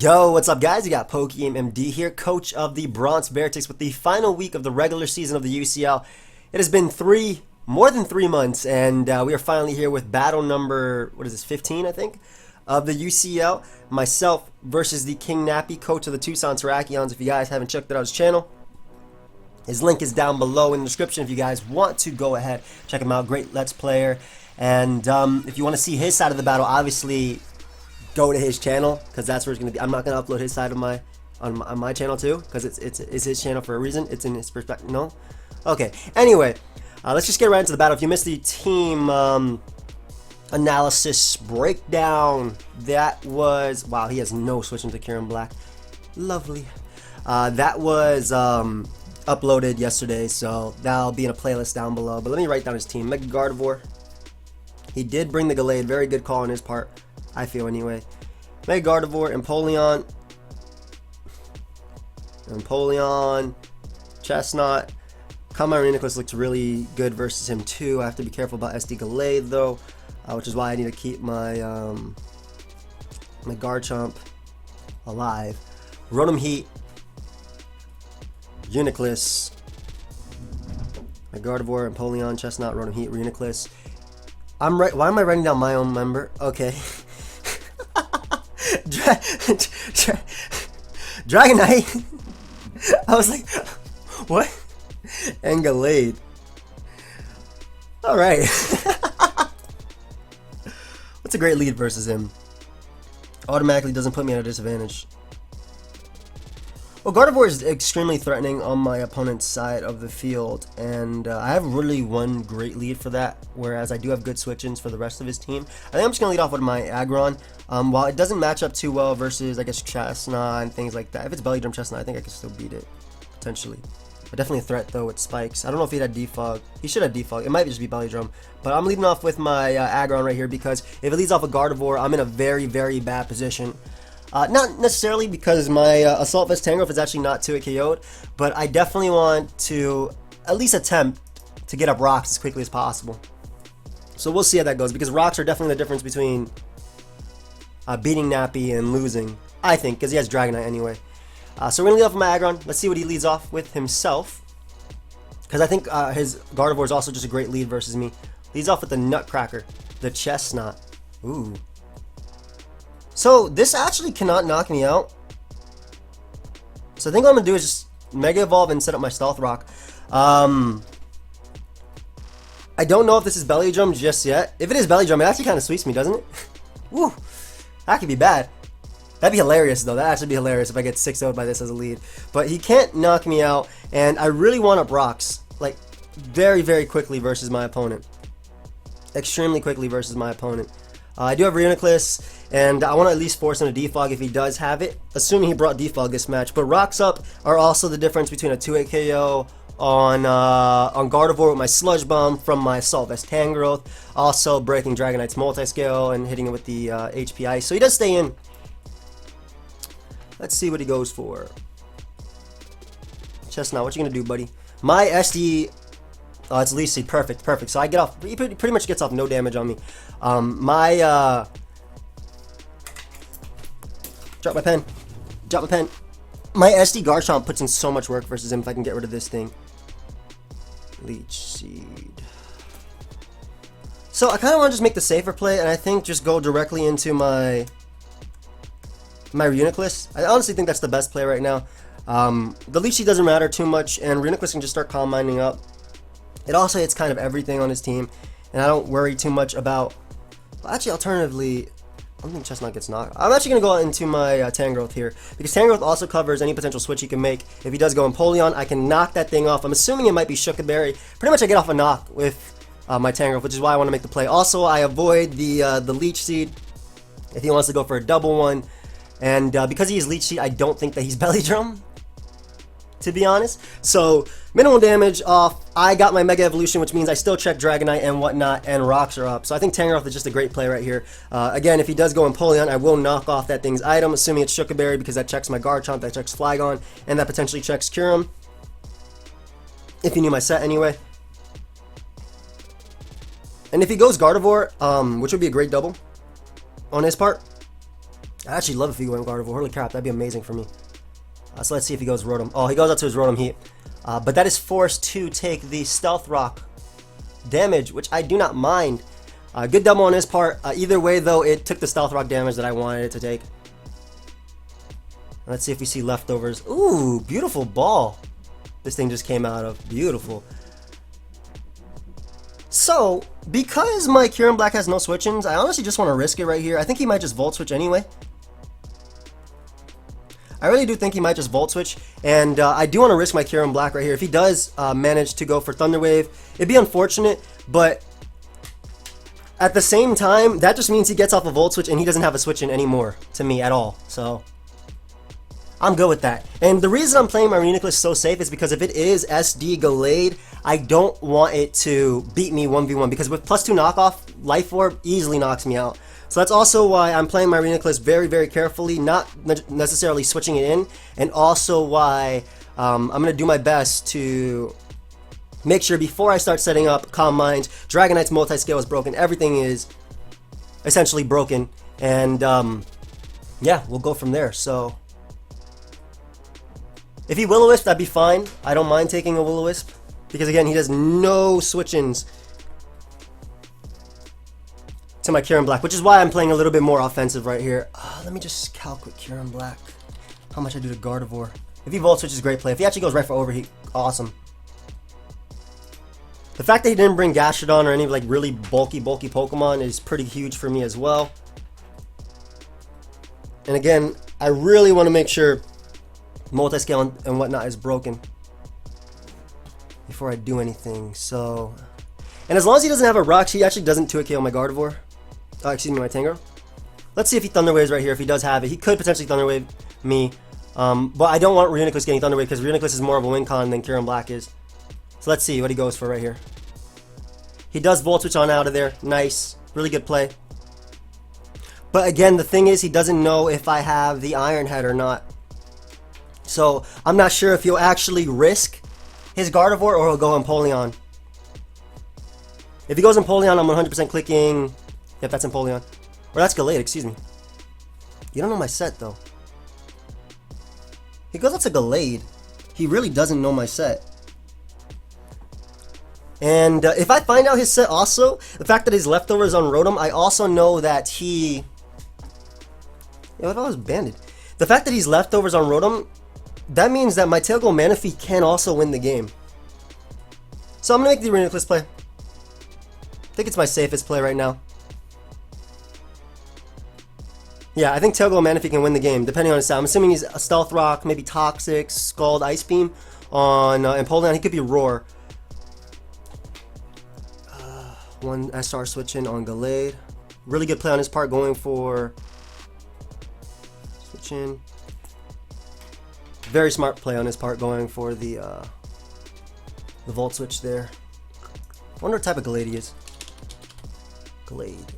Yo, what's up guys? You got PokeaimMD here, coach of the Bronx Beartics with the final week of the regular season of the UCL. It has been more than 3 months, and we are finally here with battle number, 15 I think, of the UCL. Myself versus the TheKingNappy, coach of the Tucson Terrakions. If you guys haven't checked out his channel, his link is down below in the description if you guys want to go ahead, check him out. Great Let's Player. And if you want to see his side of the battle, obviously go to his channel, because that's where it's going to be. I'm not going to upload his side of on my channel too, because it's his channel for a reason. It's in his perspective. No? Okay. Anyway, let's just get right into the battle. If you missed the team analysis breakdown, that was... Wow, he has no switching to Kieran Black. Lovely. That was uploaded yesterday, so that'll be in a playlist down below. But let me write down his team. Mega Gardevoir. He did bring the Gallade. Very good call on his part, I feel anyway. Mega Gardevoir, Empoleon, Chestnut. Combine Reuniclus looks really good versus him too. I have to be careful about SD Gallade though, which is why I need to keep my my Garchomp alive. Rotom Heat, Reuniclus, Mega Gardevoir, Empoleon, Chestnut, Rotom Heat, Reuniclus. Why am I writing down my own member? Okay. Dragonite. I was like, what? And Gallade. Alright. What's a great lead versus him? Automatically doesn't put me at a disadvantage. Well, Gardevoir is extremely threatening on my opponent's side of the field, and I have really one great lead for that, whereas I do have good switch-ins for the rest of his team. I think I'm just going to lead off with my Aggron. While it doesn't match up too well versus, I guess, Chestnut and things like that, if it's Belly Drum Chestnut, I think I can still beat it, potentially. But definitely a threat, though, with Spikes. I don't know if he had Defog. He should have Defog. It might just be Belly Drum. But I'm leading off with my Aggron right here, because if it leads off with Gardevoir, I'm in a very, very bad position. Not necessarily because my Assault Vest Tangrowth is actually not 2-hit KO'd, but I definitely want to at least attempt to get up rocks as quickly as possible. So we'll see how that goes, because rocks are definitely the difference between beating Nappy and losing, I think, because he has Dragonite anyway. So we're going to lead off with my Aggron. Let's see what he leads off with himself, because I think his Gardevoir is also just a great lead versus me. Leads off with the Nutcracker, the Chestnut. Ooh. So this actually cannot knock me out. So I think what I'm going to do is just Mega Evolve and set up my Stealth Rock. I don't know if this is Belly Drum just yet. If it is Belly Drum, it actually kind of sweeps me, doesn't it? Woo! That could be bad. That'd be hilarious though. That'd actually be hilarious if I get 6-0'd by this as a lead. But he can't knock me out, and I really want up rocks. Like, very, very quickly versus my opponent. Extremely quickly versus my opponent. I do have Reuniclus, and I want to at least force him to Defog if he does have it, assuming he brought Defog this match. But Rocks Up are also the difference between a 2-hit KO on Gardevoir with my Sludge Bomb from my Assault Vest Tangrowth, also breaking Dragonite's Multiscale and hitting it with the HP Ice. So he does stay in. Let's see what he goes for. Chestnut, what you gonna do, buddy? My SD... Oh, it's Leech Seed. Perfect, perfect. So I get off... He pretty much gets off no damage on me. Drop my pen. Drop my pen. My SD Garchomp puts in so much work versus him if I can get rid of this thing. Leech Seed. So I kind of want to just make the safer play, and I think just go directly into my Reuniclus. I honestly think that's the best play right now. The Leech Seed doesn't matter too much, and Reuniclus can just start Calm Minding up. It also hits kind of everything on his team, and I don't worry too much about... Well, actually, alternatively, I don't think Chestnut gets knocked. I'm actually going to go into my Tangrowth here, because Tangrowth also covers any potential switch he can make. If he does go Empoleon, I can knock that thing off. I'm assuming it might be Shookaberry. Pretty much I get off a knock with my Tangrowth, which is why I want to make the play. Also, I avoid the Leech Seed if he wants to go for a double one. And because he is Leech Seed, I don't think that he's Belly Drum, to be honest. So minimal damage off. I got my Mega Evolution, which means I still check Dragonite and whatnot, and rocks are up. So I think Tangrowth is just a great play right here. Again, if he does go Empoleon, I will knock off that thing's item, assuming it's Shookaberry, because that checks my Garchomp, that checks Flygon, and that potentially checks Kyurem. If you knew my set anyway. And if he goes Gardevoir, which would be a great double on his part, I actually love if he went Gardevoir. Holy crap, that'd be amazing for me. So let's see if he goes Rotom. Oh, he goes out to his Rotom Heat. But that is forced to take the Stealth Rock damage, which I do not mind. Good double on his part. Either way, though, it took the Stealth Rock damage that I wanted it to take. Let's see if we see leftovers. Ooh, beautiful ball. This thing just came out of. Beautiful. So, because my Kyurem Black has no switch-ins, I honestly just want to risk it right here. I think he might just Volt Switch anyway. I really do think he might just Volt Switch, and I do want to risk my Kyurem Black right here. If he does manage to go for Thunder Wave, it'd be unfortunate, but at the same time, that just means he gets off a Volt Switch and he doesn't have a switch-in anymore to me at all. So, I'm good with that. And the reason I'm playing my Reuniclus so safe is because if it is SD Gallade, I don't want it to beat me 1v1, because with +2 knockoff, Life Orb easily knocks me out. So that's also why I'm playing my Reuniclus very, very carefully, not necessarily switching it in, and also why I'm going to do my best to make sure before I start setting up Calm Mind, Dragonite's multi-scale is broken, everything is essentially broken, and yeah, we'll go from there. So if he Will-O-Wisp, that'd be fine. I don't mind taking a Will-O-Wisp, because again, he does no switch-ins to my Kyurem Black, which is why I'm playing a little bit more offensive right here. Let me just calculate Kyurem Black. How much I do to Gardevoir. If he Volt Switches, great play. If he actually goes right for Overheat, awesome. The fact that he didn't bring Gastrodon or any like really bulky Pokemon is pretty huge for me as well. And again, I really want to make sure multi-scale and whatnot is broken before I do anything. So, and as long as he doesn't have a Rock, he actually doesn't 2-hit KO my Gardevoir. Excuse me, my Tangrowth. Let's see if he Thunder Waves right here. If he does have it, he could potentially Thunder Wave me. But I don't want Reuniclus getting Thunder Wave because Reuniclus is more of a win con than Kyurem Black is. So let's see what he goes for right here. He does Volt Switch on out of there. Nice. Really good play. But again, the thing is, he doesn't know if I have the Iron Head or not. So I'm not sure if he'll actually risk his Gardevoir or he'll go Empoleon. If he goes Empoleon, I'm 100% clicking. Yep, that's Empoleon. Or that's Gallade, excuse me. You don't know my set, though. He goes out to Gallade. He really doesn't know my set. And if I find out his set also, the fact that his leftovers on Rotom, I also know that he... Yeah, what if I was banded? The fact that he's leftovers on Rotom, that means that my Tailglow Manaphy can also win the game. So I'm going to make the Reuniclus play. I think it's my safest play right now. Yeah, I think Tailglow Manaphy can win the game, depending on his set. I'm assuming he's a Stealth Rock, maybe Toxic, Scald, Ice Beam on Empoleon. He could be Roar. One SR switch in on Gallade. Really good play on his part, going for switch in. Very smart play on his part, going for the Volt Switch there. I wonder what type of Gallade he is. Gallade.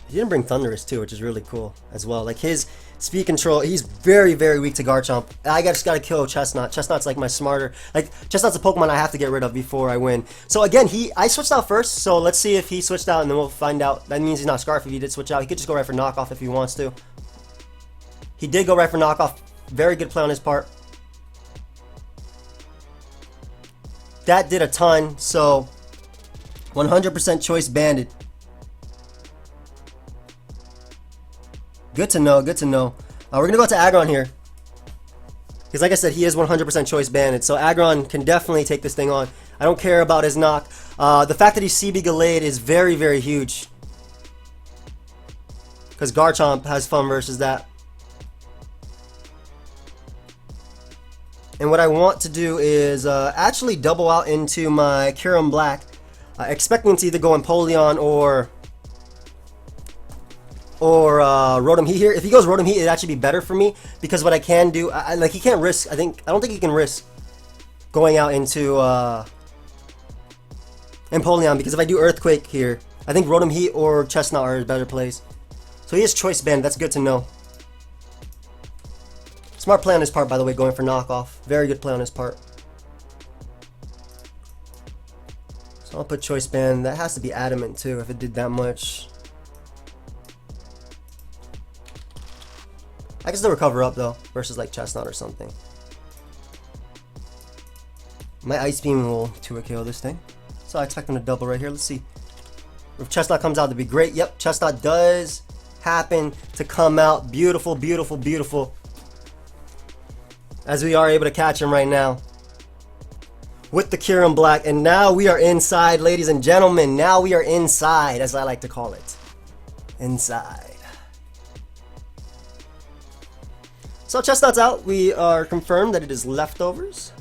He didn't bring Thundurus too, which is really cool as well. Like his speed control, he's very, very weak to Garchomp. I just gotta kill Chestnut. Chestnut's like my smarter, like Chestnut's a Pokemon I have to get rid of before I win. So again, I switched out first, so let's see if he switched out and then we'll find out. That means he's not Scarf if he did switch out. He could just go right for knockoff if he wants to. He did go right for knockoff. Very good play on his part. That did a ton, so 100% choice banded. Good to know, good to know. We're going to go to Aggron here. Because like I said, he is 100% choice banded. So Aggron can definitely take this thing on. I don't care about his knock. The fact that he's CB Gallade is very, very huge. Because Garchomp has fun versus that. And what I want to do is actually double out into my Kyurem Black. Expecting to either go Empoleon or Rotom Heat here. If he goes Rotom Heat, it'd actually be better for me because what I can do, like he can't risk. I don't think he can risk going out into Empoleon because if I do Earthquake here, I think Rotom Heat or Chestnut are his better plays. So he is choice band. That's good to know. Smart play on his part, by the way, going for knockoff. Very good play on his part. So I'll put choice band. That has to be adamant too if it did that much. I can still recover up though, versus like Chestnut or something. My Ice Beam will 2-hit KO this thing. So I expect him to double right here. Let's see. If Chestnut comes out, that'd be great. Yep, Chestnut does happen to come out. Beautiful, beautiful, beautiful. As we are able to catch him right now. With the Kyurem Black. And now we are inside, ladies and gentlemen. Now we are inside, as I like to call it. Inside. So Chestnut's out. We are confirmed that it is leftovers.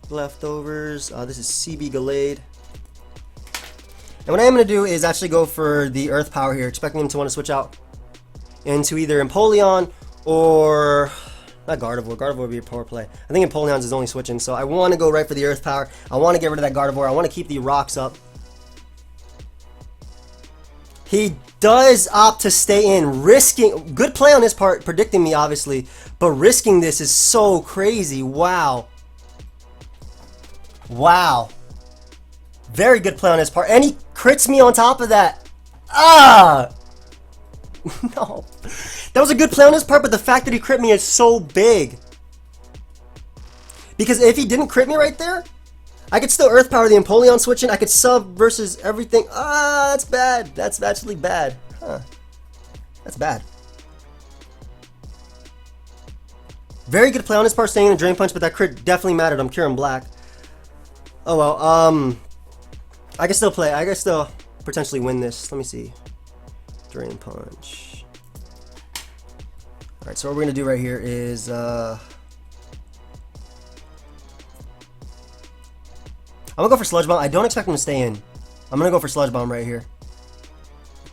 Leftovers. This is CB Gallade. And what I am going to do is actually go for the Earth Power here, expecting him to want to switch out into either Empoleon or... not Gardevoir. Gardevoir would be a poor play. I think Empoleon's is only switching, so I want to go right for the Earth Power. I want to get rid of that Gardevoir. I want to keep the rocks up. He does opt to stay in, risking... good play on his part, predicting me, obviously, but risking this is so crazy. Wow. Wow. Very good play on his part. And he crits me on top of that. Ah! No. That was a good play on his part, but the fact that he crit me is so big. Because if he didn't crit me right there, I could still Earth Power the Empoleon switching. I could sub versus everything. Ah, that's bad. That's actually bad. Huh. That's bad. Very good play on his part staying in a Drain Punch, but that crit definitely mattered. I'm Kyurem Black. Oh well, I can still play. I can still potentially win this. Let me see. Drain Punch. Alright, so what we're going to do right here is... I'm going to go for Sludge Bomb. I don't expect him to stay in. I'm going to go for Sludge Bomb right here.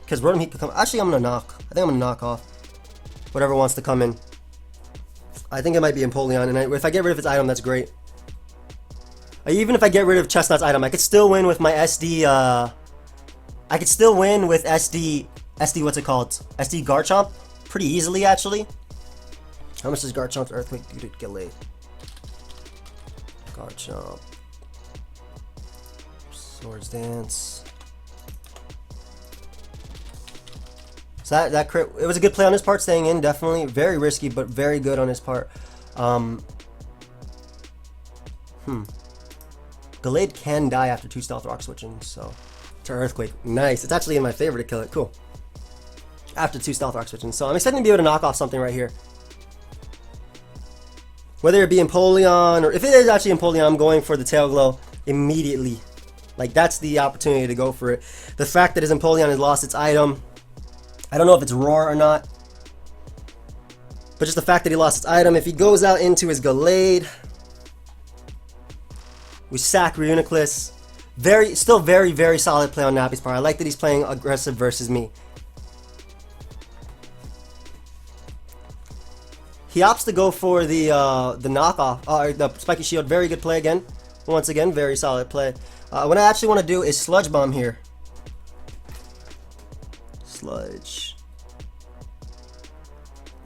Because Rotom Heat could come... actually, I'm going to knock. I think I'm going to knock off whatever wants to come in. I think it might be Empoleon, and if I get rid of its item, that's great. Even if I get rid of Chestnut's item, I could still win with my SD, I could still win with SD, what's it called? SD Garchomp? Pretty easily, actually. How much does Garchomp's Earthquake do to Gallade? Garchomp. Swords Dance. So that crit, it was a good play on his part, staying in, definitely. Very risky, but very good on his part. Gallade can die after 2 Stealth Rock switching, so... to Earthquake. Nice. It's actually in my favor to kill it. Cool. After 2 Stealth Rock switching. So I'm expecting to be able to knock off something right here. Whether it be Empoleon, or if it is actually Empoleon, I'm going for the Tail Glow immediately. Like, that's the opportunity to go for it. The fact that his Empoleon has lost its item, I don't know if it's Roar or not, but just the fact that he lost its item. If he goes out into his Gallade, we sack Reuniclus. Still very, very solid play on Nappy's part. I like that he's playing aggressive versus me. He opts to go for the knockoff, the Spiky Shield. Very good play again. Once again, very solid play. What I actually want to do is Sludge Bomb here. Sludge.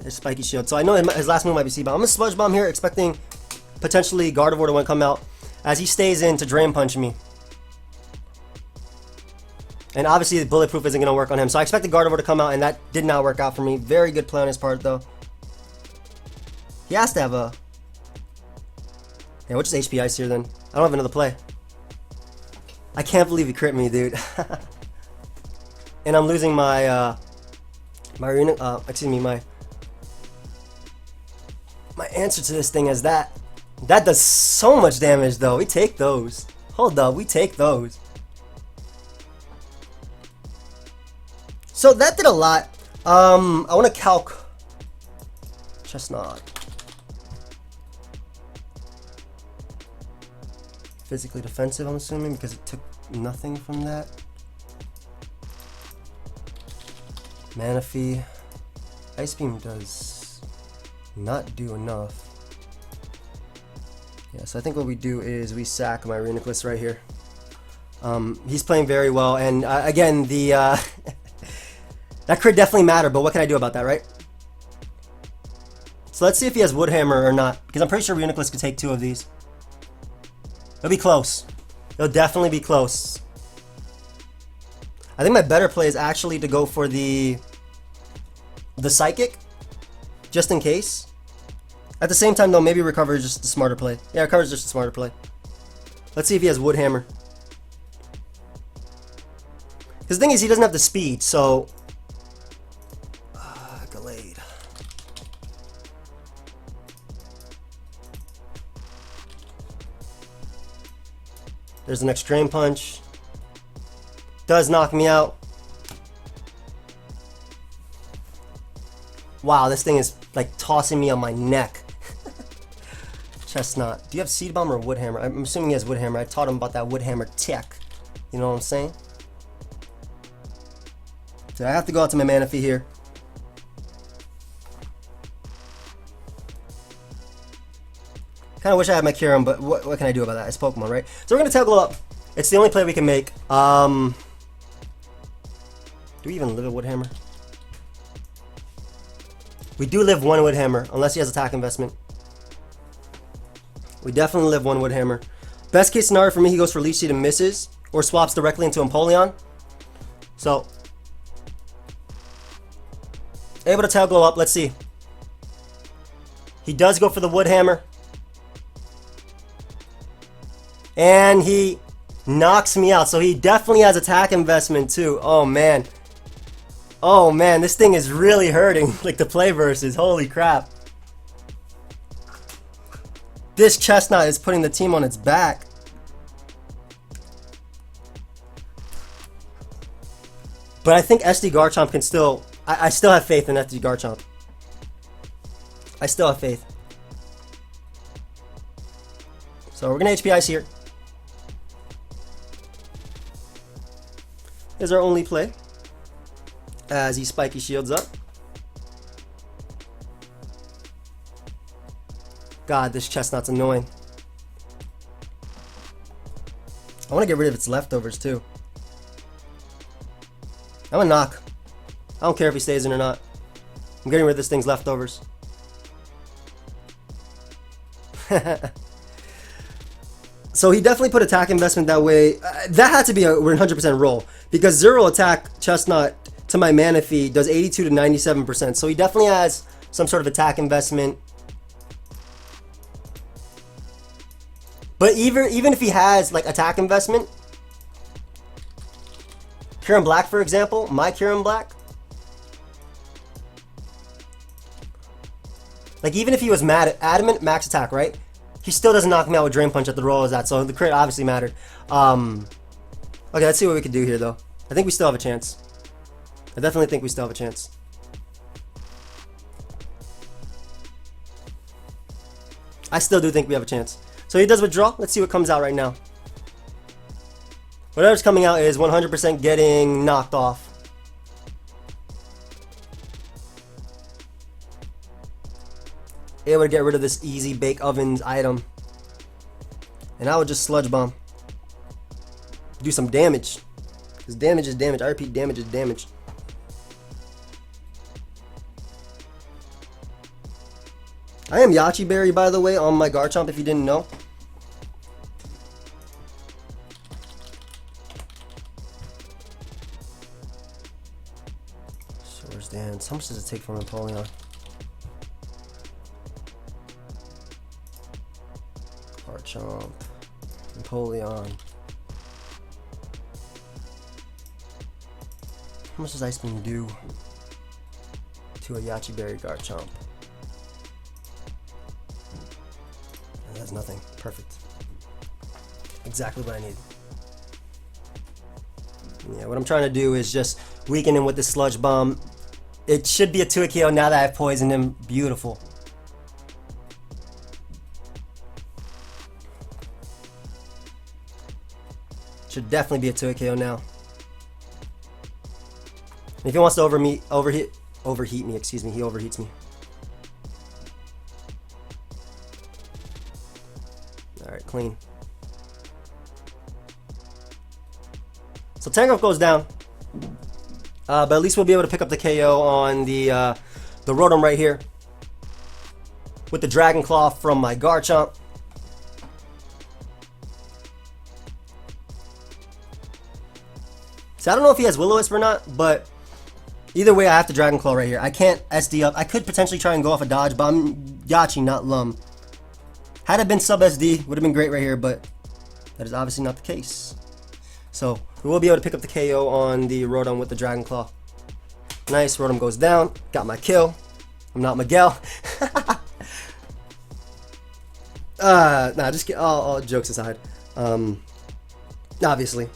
There's Spiky Shield. So I know his last move might be C-Bomb. I'm going to Sludge Bomb here, expecting potentially Gardevoir to want to come out as he stays in to Drain Punch me. And obviously the Bulletproof isn't going to work on him. So I expected Gardevoir to come out, and that did not work out for me. Very good play on his part, though. He has to have a... yeah, we'll just HP Ice here, then. I don't have another play. I can't believe he crit me, dude. And I'm losing my... my answer to this thing is that. That does so much damage, though. We take those. Hold up, we take those. So that did a lot. I want to calc Chestnut. Physically defensive, I'm assuming, because it took nothing from that. Manaphy. Ice Beam does not do enough. Yeah, so I think what we do is we sack my Reuniclus right here. He's playing very well, and again, the that crit definitely mattered, but what can I do about that, right? So let's see if he has Wood Hammer or not, because I'm pretty sure Reuniclus could take 2 of these. It'll be close. It'll definitely be close. I think my better play is actually to go for the Psychic, just in case. At the same time, though, maybe Recover is just a smarter play. Yeah, Recover is just a smarter play. Let's see if he has Wood Hammer. Because the thing is, he doesn't have the speed, so... Gallade. There's the next Drain Punch. Does knock me out. Wow, this thing is like tossing me on my neck. Chestnut. Do you have Seed Bomb or Wood Hammer? I'm assuming he has Wood Hammer. I taught him about that Wood Hammer tech. You know what I'm saying? So I have to go out to my Manaphy here. Kind of wish I had my Kyurem, but what can I do about that? It's Pokemon, right? So we're going to Tackle Up. It's the only play we can make. Do we even live a Wood Hammer? We do live one Wood Hammer, unless he has Attack Investment. We definitely live one Wood Hammer. Best case scenario for me, he goes for Leech Seed and misses, or swaps directly into Empoleon. So, able to Tackle Up. Let's see. He does go for the Wood Hammer. And he knocks me out. So he definitely has Attack Investment too. Oh man. Oh man, this thing is really hurting. Like the play versus. Holy crap. This Chestnut is putting the team on its back. But I think SD Garchomp can still... I still have faith in SD Garchomp. I still have faith. So we're going to HP Ice here. Is our only play. As he Spiky Shields up. God, this Chestnut's annoying. I want to get rid of its leftovers too. I'm gonna knock. I don't care if he stays in or not. I'm getting rid of this thing's leftovers. So he definitely put Attack Investment that way. That had to be a 100% roll. Because 0 attack Chestnut to my Manaphy does 82 to 97%. So he definitely has some sort of Attack Investment. But even if he has like Attack Investment, Kyurem Black for example, my Kyurem Black, like even if he was mad at Adamant Max Attack, right? He still doesn't knock me out with Drain Punch at the roll as that, so the crit obviously mattered. Okay, let's see what we can do here though. I think we still have a chance. I definitely think we still have a chance. I still do think we have a chance. So he does withdraw. Let's see what comes out right now. Whatever's coming out is 100% getting knocked off. Able to get rid of this easy bake ovens item. And I would just Sludge Bomb. Do some damage. Because damage is damage. I repeat, damage is damage. I am Yachi Berry, by the way, on my Garchomp, if you didn't know. Swords Dance. How much does it take from Empoleon? Garchomp. Empoleon. How much does Ice Beam do to a Yachi Berry Garchomp? That's nothing. Perfect. Exactly what I need. Yeah, what I'm trying to do is just weaken him with this Sludge Bomb. It should be a 2 KO now that I've poisoned him. Beautiful. Should definitely be a 2 KO now. And if he wants to overheat me, excuse me, he overheats me. Alright, clean. So Tangrowth goes down. But at least we'll be able to pick up the KO on the Rotom right here. With the Dragon Claw from my Garchomp. So I don't know if he has Will-O-Wisp or not, but Either way, I have to Dragon Claw right here. I can't SD up. I could potentially try and go off a dodge, but I'm Yachi, not Lum. Had it been sub SD, would have been great right here, but that is obviously not the case. So we will be able to pick up the KO on the Rotom with the Dragon Claw. Nice, Rotom goes down. Got my kill. I'm not Miguel. Nah, just get all jokes aside. Obviously.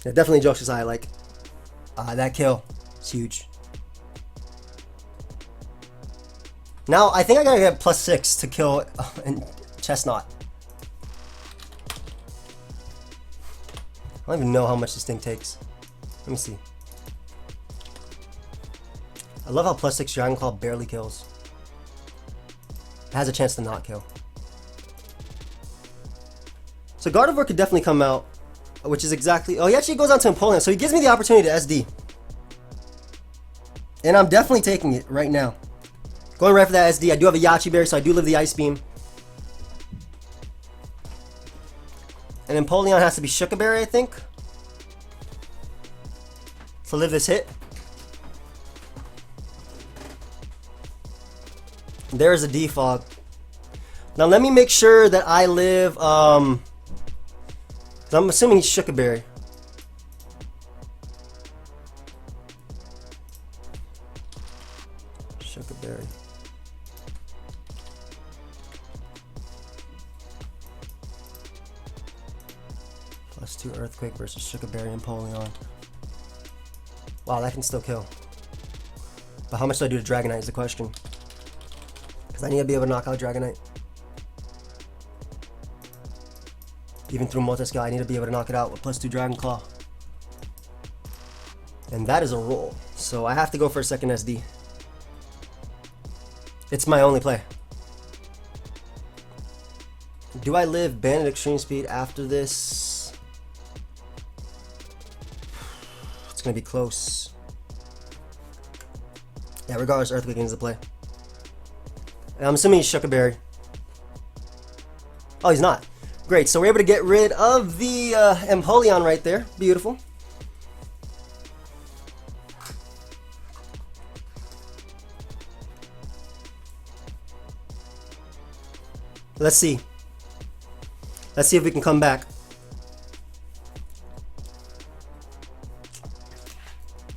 Yeah, definitely jokes aside, like, that kill is huge. Now, I think I gotta get +6 to kill Chestnut. I don't even know how much this thing takes. Let me see. I love how +6 Dragon Claw barely kills. It has a chance to not kill. So Gardevoir could definitely come out, which is exactly... Oh, he actually goes on to Empoleon, so he gives me the opportunity to SD. And I'm definitely taking it right now. Going right for that SD. I do have a Yachi Berry, so I do live the Ice Beam. And Empoleon has to be Shuka Berry, I think, to live this hit. There's a defog. Now let me make sure that I live, I'm assuming he's Shuka Berry. Shuka Berry. +2 Earthquake versus Shuka Berry and Empoleon. Wow, that can still kill. But how much do I do to Dragonite is the question. Because I need to be able to knock out Dragonite. Even through multi-skill, I need to be able to knock it out with +2 Dragon Claw. And that is a roll. So I have to go for a second SD. It's my only play. Do I live Bandit Extreme Speed after this? It's going to be close. Yeah, regardless, Earthquake is the play. And I'm assuming he's Shuka Berry. Oh, he's not. Great, so we're able to get rid of the Empoleon right there. Beautiful. Let's see. Let's see if we can come back.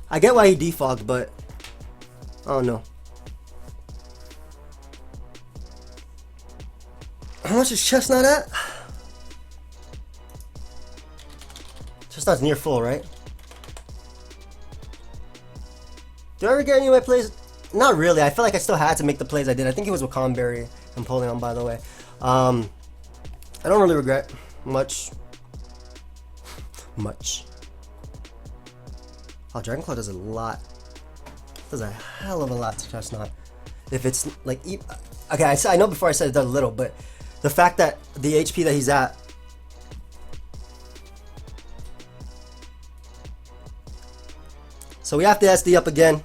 I get why he defogged, but oh no. How much is Chestnut at? Chestnut's near full, right? Do I ever get any of my plays? Not really. I feel like I still had to make the plays I did. I think it was with Conberry and Empoleon, by the way. I don't really regret much. Oh, Dragon Claw does a lot. Does a hell of a lot to Chestnut. If it's like, okay, I know before I said it does a little, but the fact that the HP that he's at. So we have to SD up again.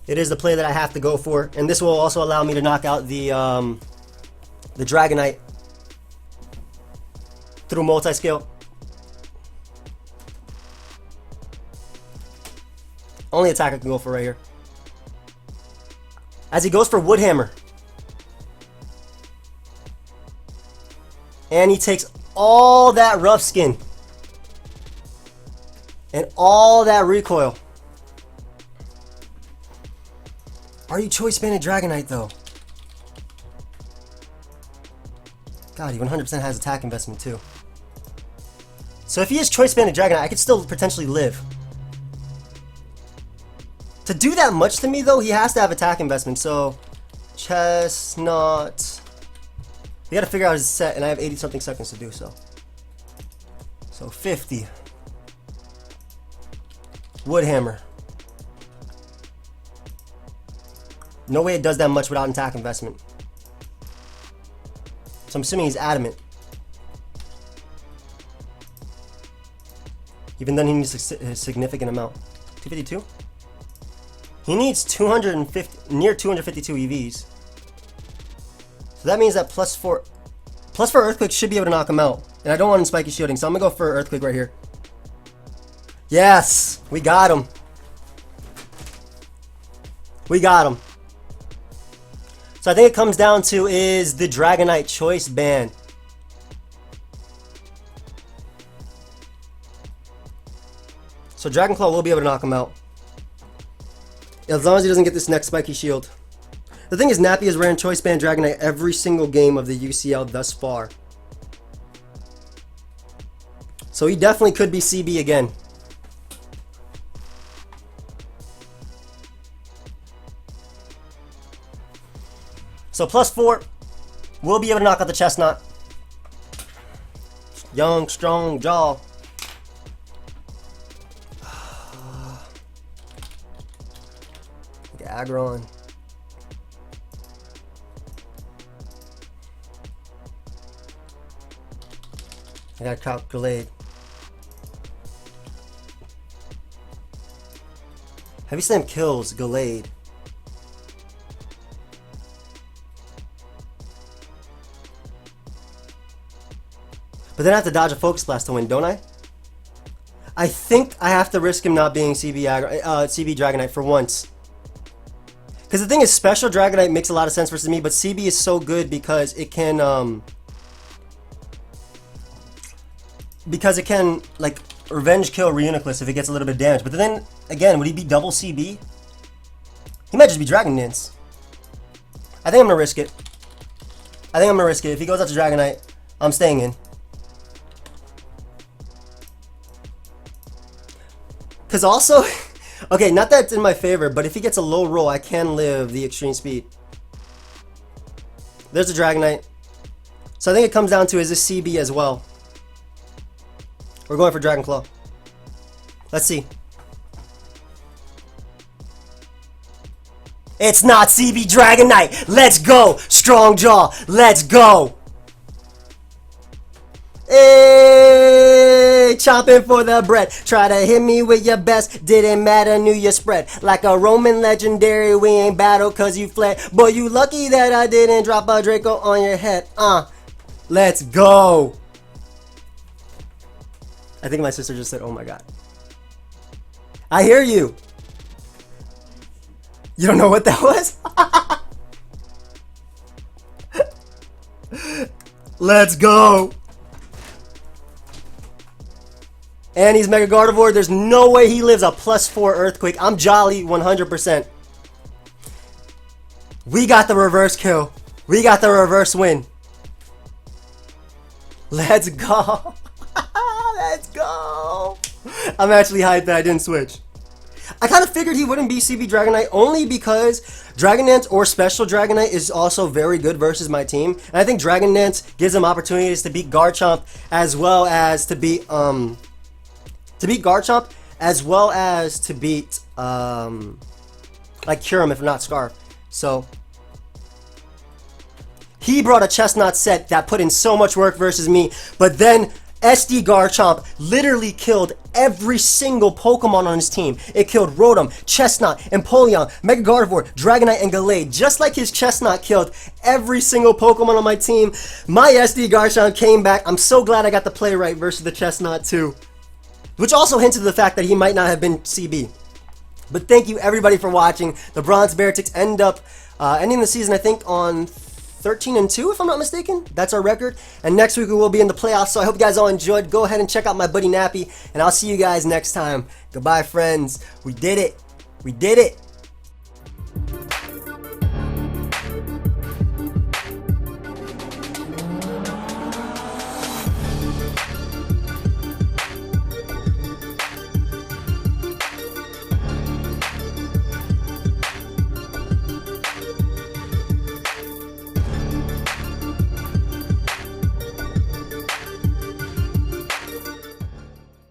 It is the play that I have to go for, and this will also allow me to knock out the Dragonite through multi-scale. Only attack I can go for right here. As he goes for Wood Hammer. And he takes all that rough skin. And all that recoil. Are you Choice Banded Dragonite though? God, he 100% has attack investment too. So if he is Choice Banded Dragonite, I could still potentially live. To do that much to me though, he has to have attack investment. So Chestnut. We gotta figure out his set, and I have 80 something seconds to do so. So 50. Wood Hammer. No way it does that much without attack investment. So I'm assuming he's adamant. Even then he needs a significant amount. 252? He needs 250, near 252 EVs. So that means that +4 Plus for Earthquake should be able to knock him out. And I don't want him spiky shielding, so I'm going to go for Earthquake right here. Yes! We got him. We got him. So I think it comes down to is the Dragonite Choice Band. So Dragon Claw will be able to knock him out. As long as he doesn't get this next spiky shield. The thing is, Nappy has ran Choice Band Dragonite every single game of the UCL thus far. So he definitely could be CB again. So +4, we'll be able to knock out the Chestnut. Young, strong jaw. The Aggron. I got Calculate. Heavy Slam kills Gallade. But then I have to dodge a Focus Blast to win, don't I? I think I have to risk him not being CB Dragonite for once. Because the thing is, Special Dragonite makes a lot of sense versus me, but CB is so good because it can, like, Revenge Kill Reuniclus if it gets a little bit of damage. But then, again, would he be double CB? He might just be Dragon Dance. I think I'm going to risk it. If he goes out to Dragonite, I'm staying in. Because also, okay, not that it's in my favor, but if he gets a low roll, I can live the Extreme Speed. There's a Dragonite. So I think it comes down to, is this CB as well? We're going for Dragon Claw. Let's see. It's not CB Dragonite. Let's go. Strong Jaw. Let's go. Hey, chomping for the bread. Try to hit me with your best. Didn't matter, knew you spread. Like a Roman legendary, we ain't battled cause you fled. Boy, you lucky that I didn't drop a Draco on your head. Let's go. I think my sister just said, oh my god. I hear you. You don't know what that was? Let's go. And he's Mega Gardevoir. There's no way he lives a +4 Earthquake. I'm jolly 100%. We got the reverse kill. We got the reverse win. Let's go. Let's go. I'm actually hyped that I didn't switch. I kind of figured he wouldn't be CB Dragonite only because Dragon Dance or Special Dragonite is also very good versus my team. And I think Dragon Dance gives him opportunities to beat Garchomp as well as to beat Garchomp as well as to beat like Kyurem if not Scarf. So he brought a Chestnut set that put in so much work versus me, but then SD Garchomp literally killed every single Pokemon on his team. It killed Rotom, Chestnut, Empoleon, Mega Gardevoir, Dragonite, and Gallade. Just like his Chestnut killed every single Pokemon on my team, my SD Garchomp came back. I'm so glad I got the play right versus the Chestnut too. Which also hints to the fact that he might not have been CB. But thank you everybody for watching. The Bronx Beartics end up ending the season, I think, on 13-2, if I'm not mistaken. That's our record. And next week we will be in the playoffs. So I hope you guys all enjoyed. Go ahead and check out my buddy Nappy. And I'll see you guys next time. Goodbye, friends. We did it. We did it.